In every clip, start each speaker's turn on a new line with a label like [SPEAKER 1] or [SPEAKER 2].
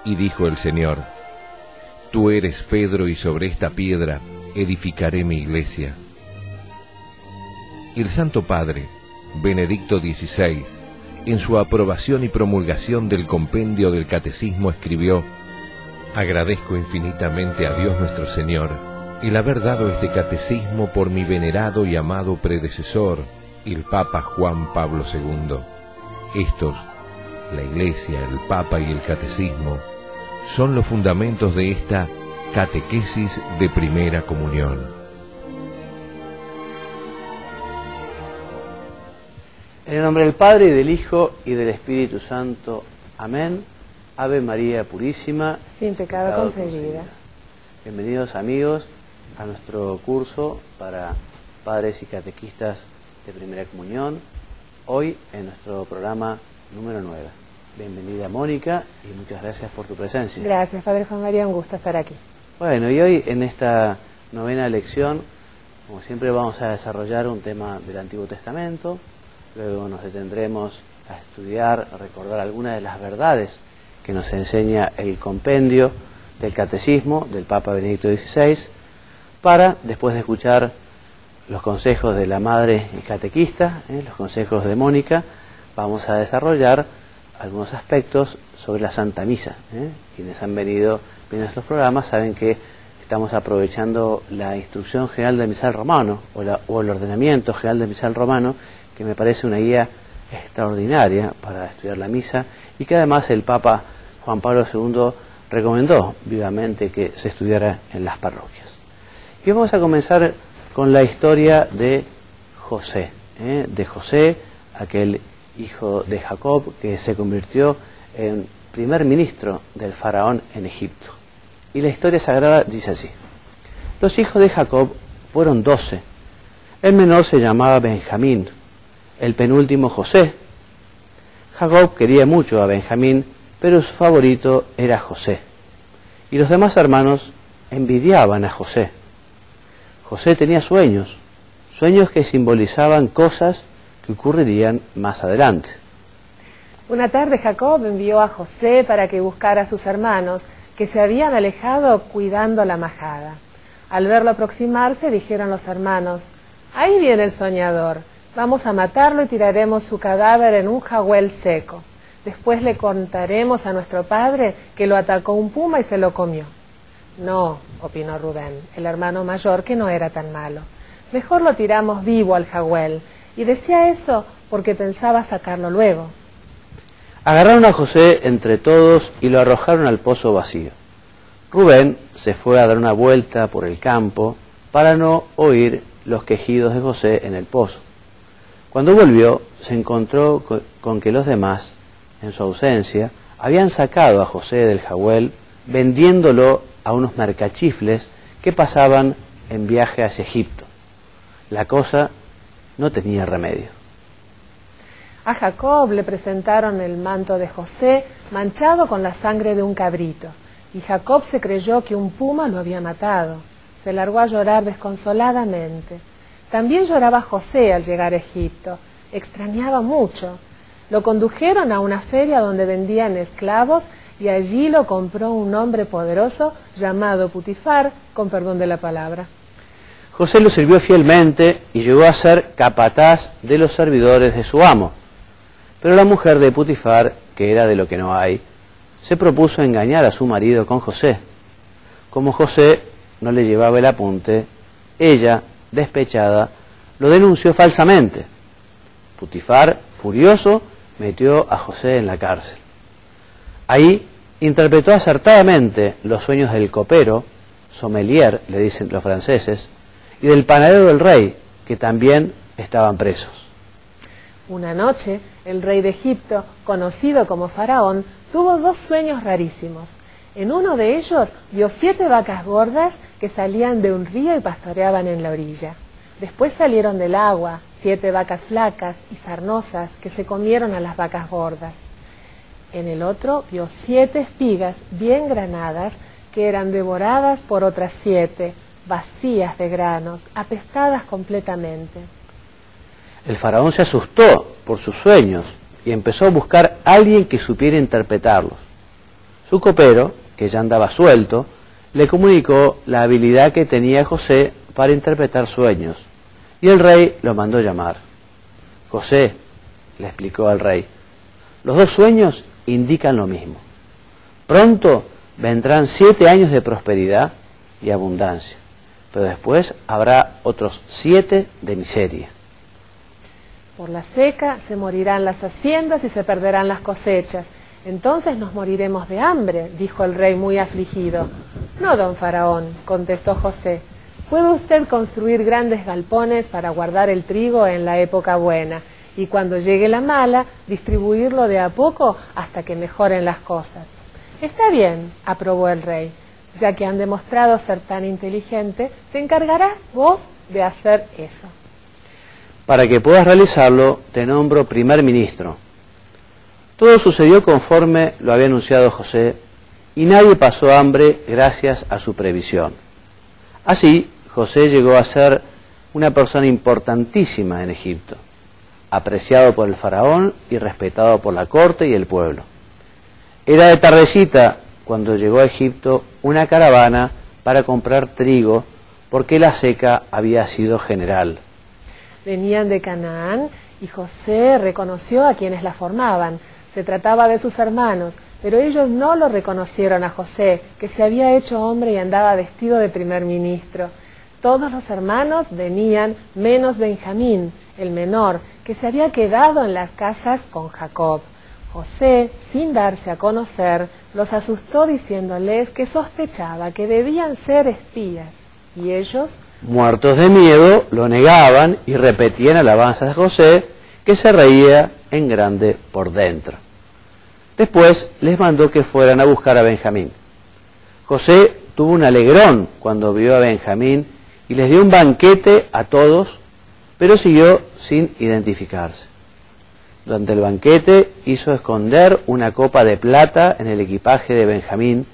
[SPEAKER 1] Y dijo el Señor: Tú eres Pedro, y sobre esta piedra edificaré mi iglesia. Y el Santo Padre, Benedicto XVI, en su aprobación y promulgación del compendio del Catecismo escribió: Agradezco infinitamente a Dios nuestro Señor el haber dado este catecismo por mi venerado y amado predecesor, el Papa Juan Pablo II. Estos, la Iglesia, el Papa y el Catecismo, son los fundamentos de esta catequesis de primera comunión.
[SPEAKER 2] En el nombre del Padre, y del Hijo, y del Espíritu Santo. Amén. Ave María Purísima,
[SPEAKER 3] sin pecado concebida.
[SPEAKER 2] Bienvenidos, amigos, a nuestro curso para padres y catequistas de primera comunión. Hoy en nuestro programa número 9. Bienvenida, Mónica, y muchas gracias por tu presencia.
[SPEAKER 3] Gracias, Padre Juan María, un gusto estar aquí.
[SPEAKER 2] Bueno, y hoy en esta novena lección, como siempre, vamos a desarrollar un tema del Antiguo Testamento. Luego nos detendremos a estudiar, a recordar algunas de las verdades que nos enseña el compendio del Catecismo del Papa Benedicto XVI, para, después de escuchar los consejos de la Madre y Catequista, los consejos de Mónica, vamos a desarrollar algunos aspectos sobre la Santa Misa. Quienes han venido viendo estos programas saben que estamos aprovechando la Instrucción General del Misal Romano, o el Ordenamiento General del Misal Romano, que me parece una guía extraordinaria para estudiar la misa, y que además el Papa Juan Pablo II recomendó vivamente que se estudiara en las parroquias. Y vamos a comenzar con la historia de José, aquel hijo de Jacob que se convirtió en primer ministro del faraón en Egipto. Y la historia sagrada dice así: los hijos de Jacob fueron 12. El menor se llamaba Benjamín, el penúltimo José. Jacob quería mucho a Benjamín, pero su favorito era José. Y los demás hermanos envidiaban a José. José tenía sueños que simbolizaban cosas que ocurrirían más adelante.
[SPEAKER 3] Una tarde Jacob envió a José para que buscara a sus hermanos, que se habían alejado cuidando la majada. Al verlo aproximarse, dijeron los hermanos: ahí viene el soñador. Vamos a matarlo y tiraremos su cadáver en un jaguel seco. Después le contaremos a nuestro padre que lo atacó un puma y se lo comió. No, opinó Rubén, el hermano mayor, que no era tan malo. Mejor lo tiramos vivo al jaguel. Y decía eso porque pensaba sacarlo luego.
[SPEAKER 2] Agarraron a José entre todos y lo arrojaron al pozo vacío. Rubén se fue a dar una vuelta por el campo para no oír los quejidos de José en el pozo. Cuando volvió, se encontró con que los demás, en su ausencia, habían sacado a José del jaguel, vendiéndolo a unos mercachifles que pasaban en viaje hacia Egipto. La cosa no tenía remedio.
[SPEAKER 3] A Jacob le presentaron el manto de José manchado con la sangre de un cabrito, y Jacob se creyó que un puma lo había matado. Se largó a llorar desconsoladamente. También lloraba José al llegar a Egipto. Extrañaba mucho. Lo condujeron a una feria donde vendían esclavos, y allí lo compró un hombre poderoso llamado Putifar, con perdón de la palabra.
[SPEAKER 2] José lo sirvió fielmente y llegó a ser capataz de los servidores de su amo. Pero la mujer de Putifar, que era de lo que no hay, se propuso engañar a su marido con José. Como José no le llevaba el apunte, ella, despechada, lo denunció falsamente. Putifar, furioso, metió a José en la cárcel. Ahí interpretó acertadamente los sueños del copero, sommelier, le dicen los franceses, y del panadero del rey, que también estaban presos.
[SPEAKER 3] Una noche, el rey de Egipto, conocido como Faraón, tuvo 2 sueños rarísimos. En uno de ellos vio 7 vacas gordas que salían de un río y pastoreaban en la orilla. Después salieron del agua 7 vacas flacas y sarnosas que se comieron a las vacas gordas. En el otro vio 7 espigas bien granadas que eran devoradas por otras 7, vacías de granos, apestadas completamente.
[SPEAKER 2] El faraón se asustó por sus sueños y empezó a buscar a alguien que supiera interpretarlos. Su copero, que ya andaba suelto, le comunicó la habilidad que tenía José para interpretar sueños, y el rey lo mandó llamar. José, le explicó al rey, los dos sueños indican lo mismo. Pronto vendrán 7 años de prosperidad y abundancia, pero después habrá otros 7 de miseria.
[SPEAKER 3] Por la seca se morirán las haciendas y se perderán las cosechas. Entonces nos moriremos de hambre, dijo el rey muy afligido. No, don Faraón, contestó José. Puede usted construir grandes galpones para guardar el trigo en la época buena, y cuando llegue la mala, distribuirlo de a poco hasta que mejoren las cosas. Está bien, aprobó el rey. Ya que han demostrado ser tan inteligente, te encargarás vos de hacer eso.
[SPEAKER 2] Para que puedas realizarlo, te nombro primer ministro. Todo sucedió conforme lo había anunciado José, y nadie pasó hambre gracias a su previsión. Así, José llegó a ser una persona importantísima en Egipto, apreciado por el faraón y respetado por la corte y el pueblo. Era de tardecita cuando llegó a Egipto una caravana para comprar trigo, porque la seca había sido general.
[SPEAKER 3] Venían de Canaán y José reconoció a quienes la formaban. Se trataba de sus hermanos, pero ellos no lo reconocieron a José, que se había hecho hombre y andaba vestido de primer ministro. Todos los hermanos venían, menos Benjamín, el menor, que se había quedado en las casas con Jacob. José, sin darse a conocer, los asustó diciéndoles que sospechaba que debían ser espías. Y ellos,
[SPEAKER 2] muertos de miedo, lo negaban y repetían alabanzas a José, que se reía en grande por dentro. Después les mandó que fueran a buscar a Benjamín. José tuvo un alegrón cuando vio a Benjamín y les dio un banquete a todos, pero siguió sin identificarse. Durante el banquete hizo esconder una copa de plata en el equipaje de Benjamín,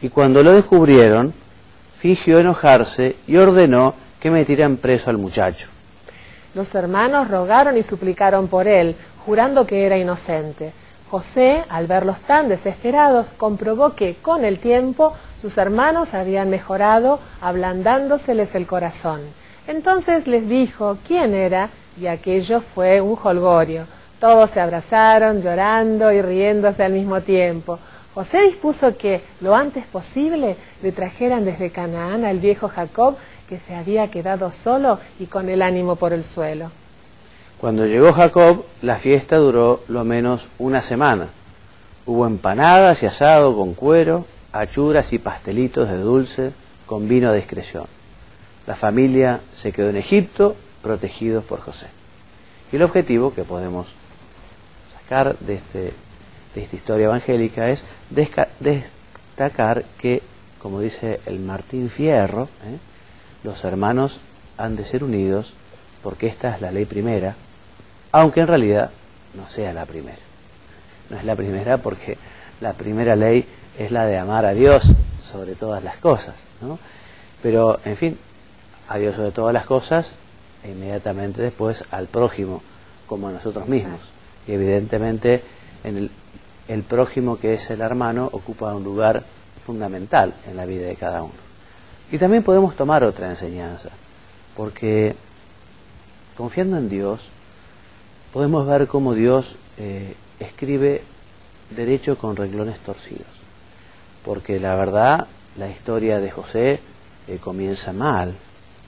[SPEAKER 2] y cuando lo descubrieron, fingió enojarse y ordenó que metieran preso al muchacho.
[SPEAKER 3] Los hermanos rogaron y suplicaron por él, jurando que era inocente. José, al verlos tan desesperados, comprobó que, con el tiempo, sus hermanos habían mejorado, ablandándoseles el corazón. Entonces les dijo quién era, y aquello fue un jolgorio. Todos se abrazaron, llorando y riéndose al mismo tiempo. José dispuso que, lo antes posible, le trajeran desde Canaán al viejo Jacob, que se había quedado solo y con el ánimo por el suelo.
[SPEAKER 2] Cuando llegó Jacob, la fiesta duró lo menos una semana. Hubo empanadas y asado con cuero, achuras y pastelitos de dulce con vino a discreción. La familia se quedó en Egipto, protegidos por José. Y el objetivo que podemos sacar de esta historia evangélica es destacar que, como dice el Martín Fierro, los hermanos han de ser unidos porque esta es la ley primera, aunque en realidad no sea la primera. No es la primera porque la primera ley es la de amar a Dios sobre todas las cosas, ¿no? Pero, en fin, a Dios sobre todas las cosas e inmediatamente después al prójimo como a nosotros mismos. Y evidentemente el prójimo, que es el hermano, ocupa un lugar fundamental en la vida de cada uno. Y también podemos tomar otra enseñanza, porque confiando en Dios podemos ver cómo Dios escribe derecho con renglones torcidos, porque la verdad, la historia de José comienza mal,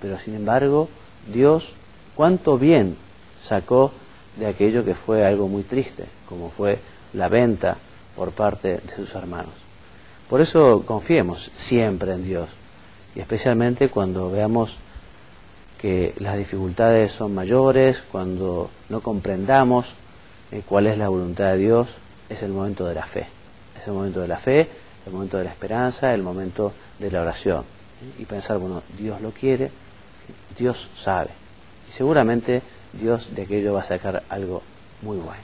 [SPEAKER 2] pero sin embargo Dios cuánto bien sacó de aquello que fue algo muy triste, como fue la venta por parte de sus hermanos. Por eso confiemos siempre en Dios, y especialmente cuando veamos que las dificultades son mayores, cuando no comprendamos cuál es la voluntad de Dios, es el momento de la fe. Es el momento de la fe, el momento de la esperanza, el momento de la oración. Y pensar, bueno, Dios lo quiere, Dios sabe. Y seguramente Dios de aquello va a sacar algo muy bueno.